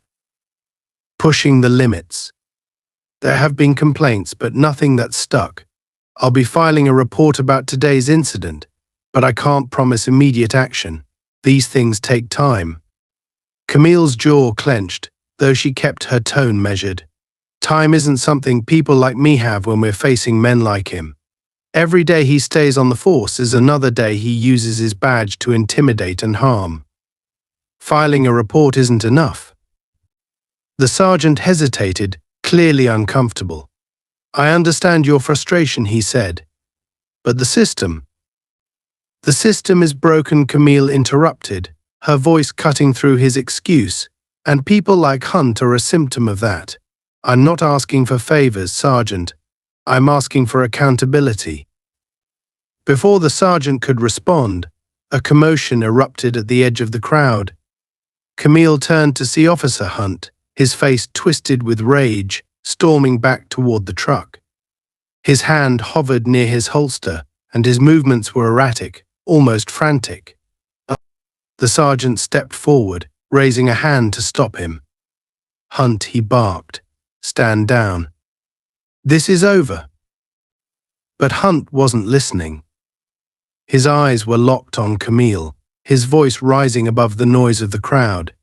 pushing the limits. There have been complaints, but nothing that stuck. I'll be filing a report about today's incident, but I can't promise immediate action. These things take time." Camille's jaw clenched, though she kept her tone measured. "Time isn't something people like me have when we're facing men like him. Every day he stays on the force is another day he uses his badge to intimidate and harm. Filing a report isn't enough." The sergeant hesitated, clearly uncomfortable. "I understand your frustration," he said. "But the system..." "The system is broken," Camille interrupted, her voice cutting through his excuse, "and people like Hunt are a symptom of that. I'm not asking for favors, Sergeant. I'm asking for accountability." Before the sergeant could respond, a commotion erupted at the edge of the crowd. Camille turned to see Officer Hunt, his face twisted with rage, storming back toward the truck. His hand hovered near his holster, and his movements were erratic, almost frantic. The sergeant stepped forward, raising a hand to stop him. "Hunt," he barked, "stand down. This is over." But Hunt wasn't listening. His eyes were locked on Camille, his voice rising above the noise of the crowd.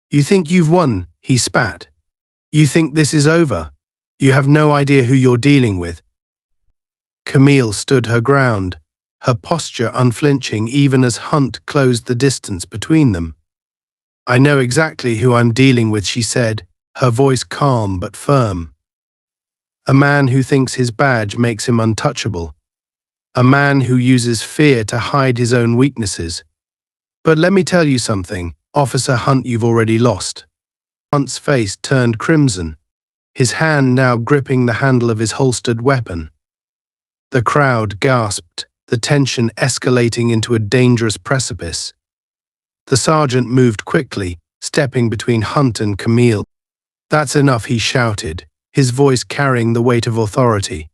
"You think you've won," he spat. "You think this is over. You have no idea who you're dealing with." Camille stood her ground, her posture unflinching even as Hunt closed the distance between them. "I know exactly who I'm dealing with," she said, her voice calm but firm. "A man who thinks his badge makes him untouchable. A man who uses fear to hide his own weaknesses. But let me tell you something, Officer Hunt, you've already lost." Hunt's face turned crimson, his hand now gripping the handle of his holstered weapon. The crowd gasped, the tension escalating into a dangerous precipice. The sergeant moved quickly, stepping between Hunt and Camille. "That's enough," he shouted, his voice carrying the weight of authority.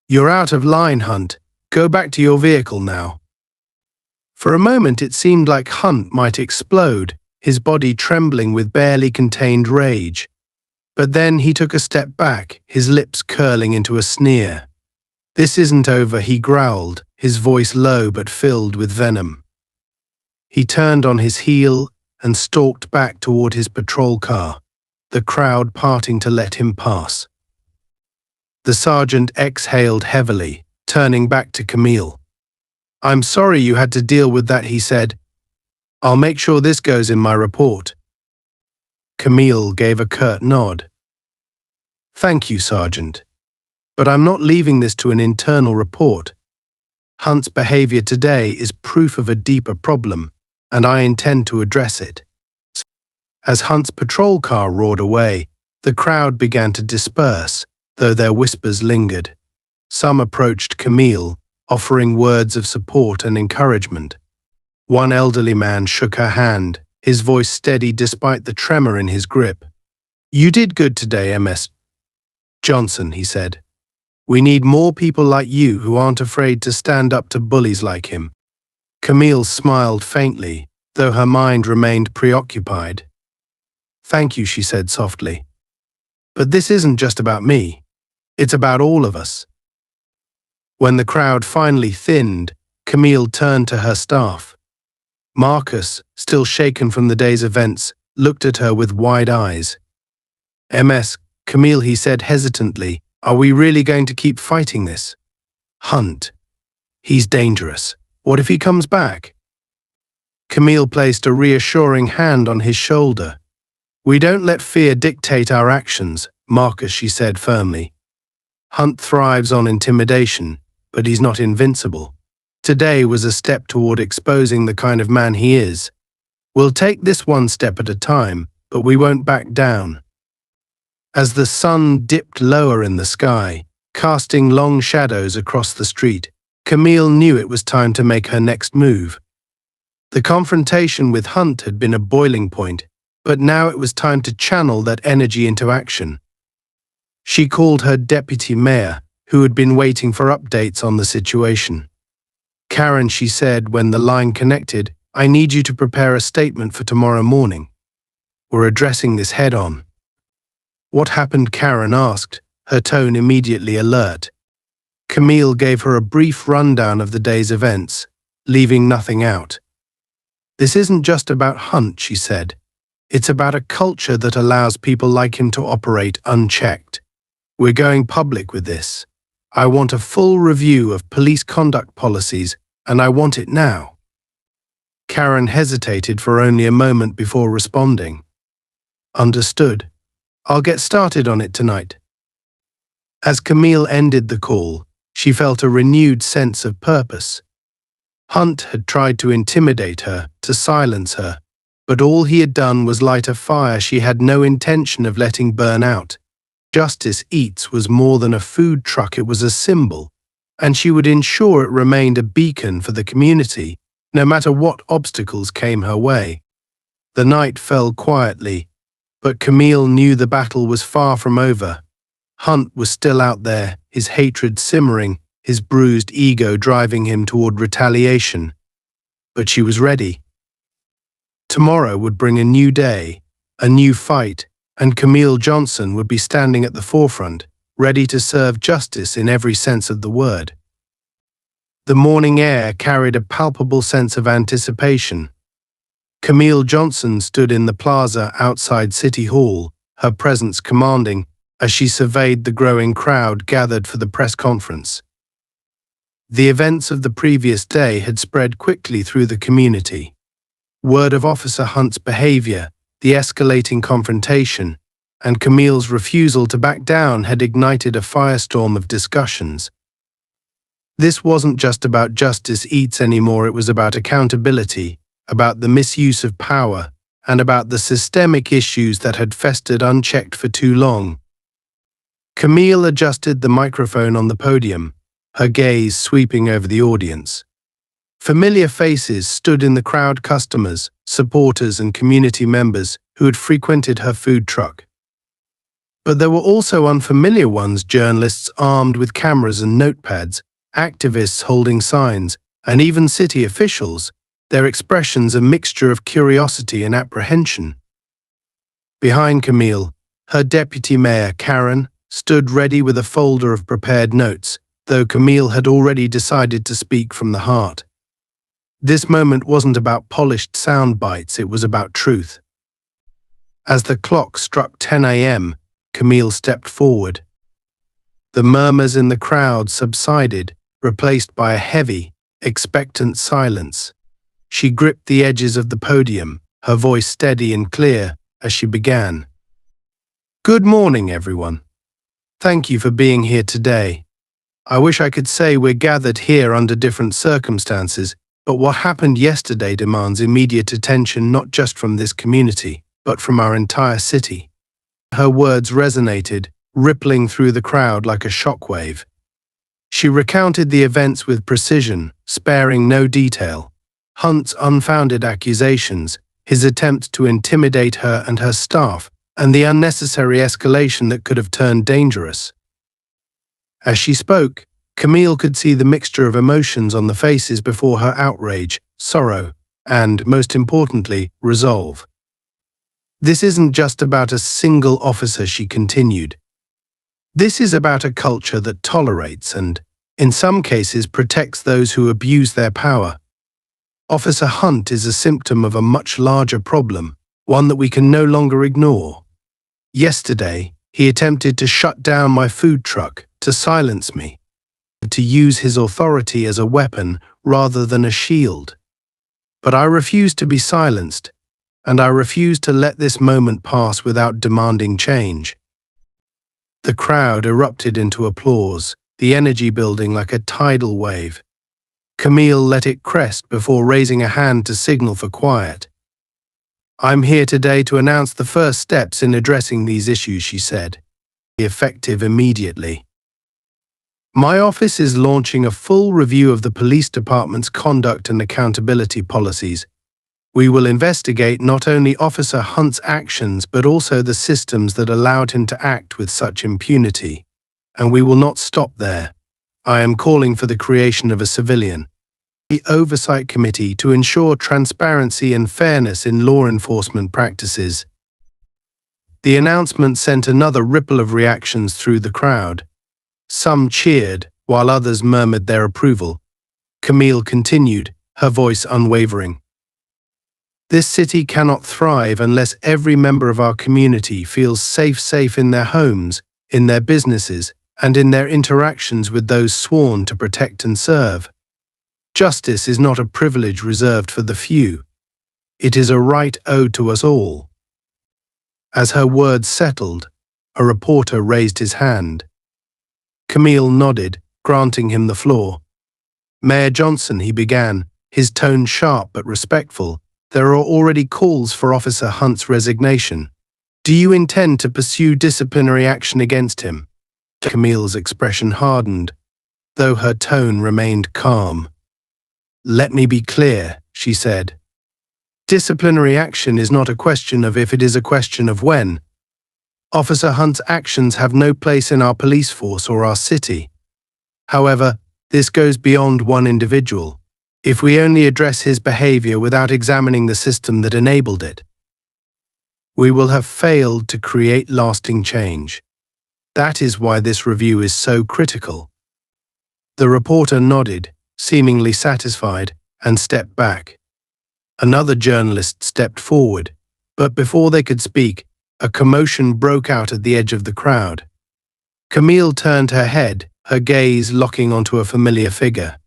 "You're out of line, Hunt. Go back to your vehicle now." For a moment it seemed like Hunt might explode, his body trembling with barely contained rage. But then he took a step back, his lips curling into a sneer. "This isn't over," he growled, his voice low but filled with venom. He turned on his heel and stalked back toward his patrol car, the crowd parting to let him pass. The sergeant exhaled heavily, turning back to Camille. "I'm sorry you had to deal with that," he said. "I'll make sure this goes in my report." Camille gave a curt nod. "Thank you, Sergeant. But I'm not leaving this to an internal report. Hunt's behavior today is proof of a deeper problem, and I intend to address it." As Hunt's patrol car roared away, the crowd began to disperse, though their whispers lingered. Some approached Camille, offering words of support and encouragement. One elderly man shook her hand, his voice steady despite the tremor in his grip. "You did good today, MS. Johnson," he said. "We need more people like you who aren't afraid to stand up to bullies like him." Camille smiled faintly, though her mind remained preoccupied. "Thank you," she said softly. "But this isn't just about me. It's about all of us." When the crowd finally thinned, Camille turned to her staff. Marcus, still shaken from the day's events, looked at her with wide eyes. "MS. Camille," he said hesitantly, "are we really going to keep fighting this? Hunt. He's dangerous. What if he comes back? Camille placed a reassuring hand on his shoulder. We don't let fear dictate our actions, Marcus, she said firmly. Hunt thrives on intimidation, but he's not invincible. Today was a step toward exposing the kind of man he is. We'll take this one step at a time, but we won't back down. As the sun dipped lower in the sky, casting long shadows across the street, Camille knew it was time to make her next move. The confrontation with Hunt had been a boiling point, but now it was time to channel that energy into action. She called her deputy mayor, who had been waiting for updates on the situation. Karen, she said when the line connected, I need you to prepare a statement for tomorrow morning. We're addressing this head-on. What happened? Karen asked, her tone immediately alert. Camille gave her a brief rundown of the day's events, leaving nothing out. This isn't just about Hunt, she said. It's about a culture that allows people like him to operate unchecked. We're going public with this. I want a full review of police conduct policies, and I want it now. Karen hesitated for only a moment before responding. Understood. I'll get started on it tonight. As Camille ended the call, she felt a renewed sense of purpose. Hunt had tried to intimidate her, to silence her, but all he had done was light a fire she had no intention of letting burn out. Justice Eats was more than a food truck, it was a symbol, and she would ensure it remained a beacon for the community, no matter what obstacles came her way. The night fell quietly, but Camille knew the battle was far from over. Hunt was still out there, his hatred simmering, his bruised ego driving him toward retaliation. But she was ready. Tomorrow would bring a new day, a new fight, and Camille Johnson would be standing at the forefront, ready to serve justice in every sense of the word. The morning air carried a palpable sense of anticipation. Camille Johnson stood in the plaza outside City Hall, her presence commanding, as she surveyed the growing crowd gathered for the press conference. The events of the previous day had spread quickly through the community. Word of Officer Hunt's behavior, the escalating confrontation, and Camille's refusal to back down had ignited a firestorm of discussions. This wasn't just about Justice Eats anymore, it was about accountability, about the misuse of power, and about the systemic issues that had festered unchecked for too long. Camille adjusted the microphone on the podium, her gaze sweeping over the audience. Familiar faces stood in the crowd, customers, supporters and community members who had frequented her food truck. But there were also unfamiliar ones, journalists armed with cameras and notepads, activists holding signs, and even city officials, their expressions a mixture of curiosity and apprehension. Behind Camille, her deputy mayor, Karen, stood ready with a folder of prepared notes, though Camille had already decided to speak from the heart. This moment wasn't about polished sound bites, it was about truth. As the clock struck 10 a.m., Camille stepped forward. The murmurs in the crowd subsided, replaced by a heavy, expectant silence. She gripped the edges of the podium, her voice steady and clear, as she began. Good morning, everyone. Thank you for being here today. I wish I could say we're gathered here under different circumstances, but what happened yesterday demands immediate attention not just from this community, but from our entire city. Her words resonated, rippling through the crowd like a shockwave. She recounted the events with precision, sparing no detail. Hunt's unfounded accusations, his attempt to intimidate her and her staff, and the unnecessary escalation that could have turned dangerous. As she spoke, Camille could see the mixture of emotions on the faces before her: outrage, sorrow, and, most importantly, resolve. This isn't just about a single officer, she continued. This is about a culture that tolerates and, in some cases, protects those who abuse their power. Officer Hunt is a symptom of a much larger problem, one that we can no longer ignore. Yesterday, he attempted to shut down my food truck, to silence me, to use his authority as a weapon rather than a shield. But I refuse to be silenced, and I refuse to let this moment pass without demanding change. The crowd erupted into applause, the energy building like a tidal wave. Camille let it crest before raising a hand to signal for quiet. "I'm here today to announce the first steps in addressing these issues," she said. "Effective immediately. My office is launching a full review of the police department's conduct and accountability policies. We will investigate not only Officer Hunt's actions but also the systems that allowed him to act with such impunity. And we will not stop there. I am calling for the creation of a civilian oversight committee to ensure transparency and fairness in law enforcement practices." The announcement sent another ripple of reactions through the crowd. Some cheered, while others murmured their approval. Camille continued, her voice unwavering. "This city cannot thrive unless every member of our community feels safe in their homes, in their businesses, and in their interactions with those sworn to protect and serve. Justice is not a privilege reserved for the few. It is a right owed to us all." As her words settled, a reporter raised his hand. Camille nodded, granting him the floor. "Mayor Johnson," he began, his tone sharp but respectful, "there are already calls for Officer Hunt's resignation. Do you intend to pursue disciplinary action against him?" Camille's expression hardened, though her tone remained calm. "Let me be clear," she said. "Disciplinary action is not a question of if, it is a question of when. Officer Hunt's actions have no place in our police force or our city. However, this goes beyond one individual. If we only address his behavior without examining the system that enabled it, we will have failed to create lasting change. That is why this review is so critical." The reporter nodded, seemingly satisfied, and stepped back. Another journalist stepped forward, but before they could speak, a commotion broke out at the edge of the crowd. Camille turned her head, her gaze locking onto a familiar figure.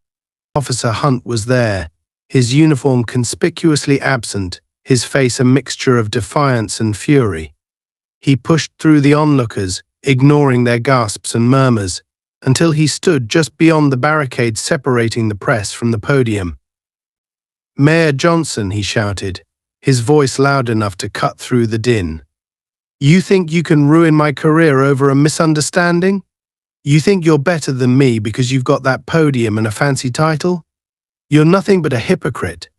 Officer Hunt was there, his uniform conspicuously absent, his face a mixture of defiance and fury. He pushed through the onlookers, ignoring their gasps and murmurs, until he stood just beyond the barricade separating the press from the podium. "Mayor Johnson," he shouted, his voice loud enough to cut through the din. "You think you can ruin my career over a misunderstanding? You think you're better than me because you've got that podium and a fancy title? You're nothing but a hypocrite."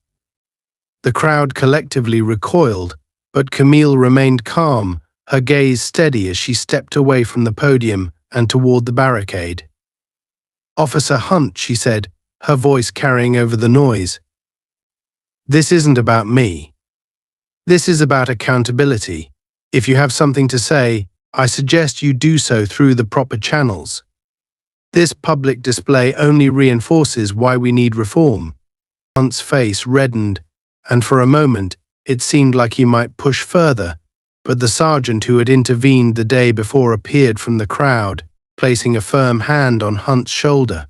The crowd collectively recoiled, but Camille remained calm, her gaze steady as she stepped away from the podium and toward the barricade. "Officer Hunt," she said, her voice carrying over the noise. "This isn't about me. This is about accountability. If you have something to say, I suggest you do so through the proper channels. This public display only reinforces why we need reform." Hunt's face reddened, and for a moment, it seemed like he might push further, but the sergeant who had intervened the day before appeared from the crowd, placing a firm hand on Hunt's shoulder.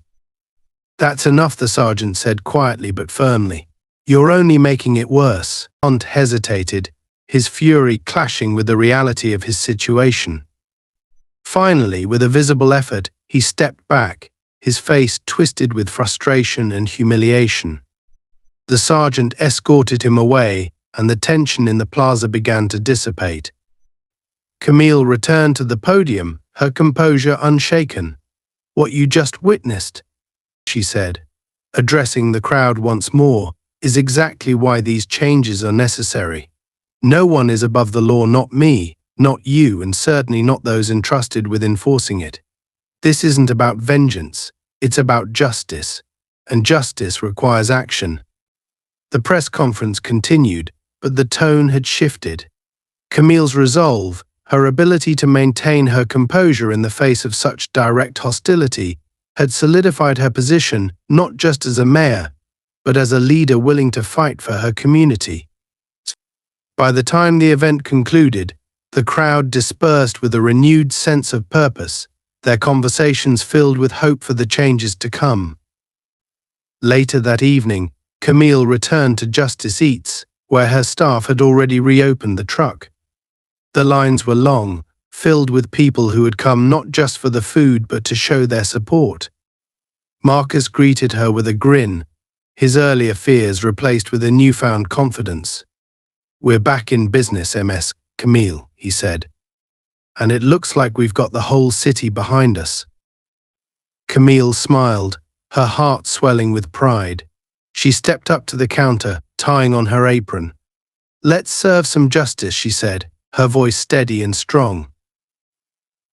"That's enough," the sergeant said quietly but firmly. "You're only making it worse." Hunt hesitated, his fury clashing with the reality of his situation. Finally, with a visible effort, he stepped back, his face twisted with frustration and humiliation. The sergeant escorted him away, and the tension in the plaza began to dissipate. Camille returned to the podium, her composure unshaken. "What you just witnessed," she said, addressing the crowd once more, "is exactly why these changes are necessary. No one is above the law, not me, not you, and certainly not those entrusted with enforcing it. This isn't about vengeance, it's about justice, and justice requires action." The press conference continued, but the tone had shifted. Camille's resolve, her ability to maintain her composure in the face of such direct hostility, had solidified her position not just as a mayor, but as a leader willing to fight for her community. By the time the event concluded, the crowd dispersed with a renewed sense of purpose, their conversations filled with hope for the changes to come. Later that evening, Camille returned to Justice Eats, where her staff had already reopened the truck. The lines were long, filled with people who had come not just for the food but to show their support. Marcus greeted her with a grin, his earlier fears replaced with a newfound confidence. "We're back in business, Ms. Camille," he said. "And it looks like we've got the whole city behind us." Camille smiled, her heart swelling with pride. She stepped up to the counter, tying on her apron. "Let's serve some justice," she said, her voice steady and strong.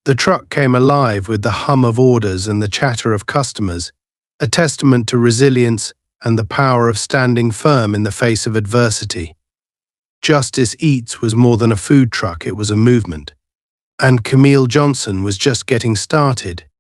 The truck came alive with the hum of orders and the chatter of customers, a testament to resilience and the power of standing firm in the face of adversity. Justice Eats was more than a food truck, it was a movement. And Camille Johnson was just getting started.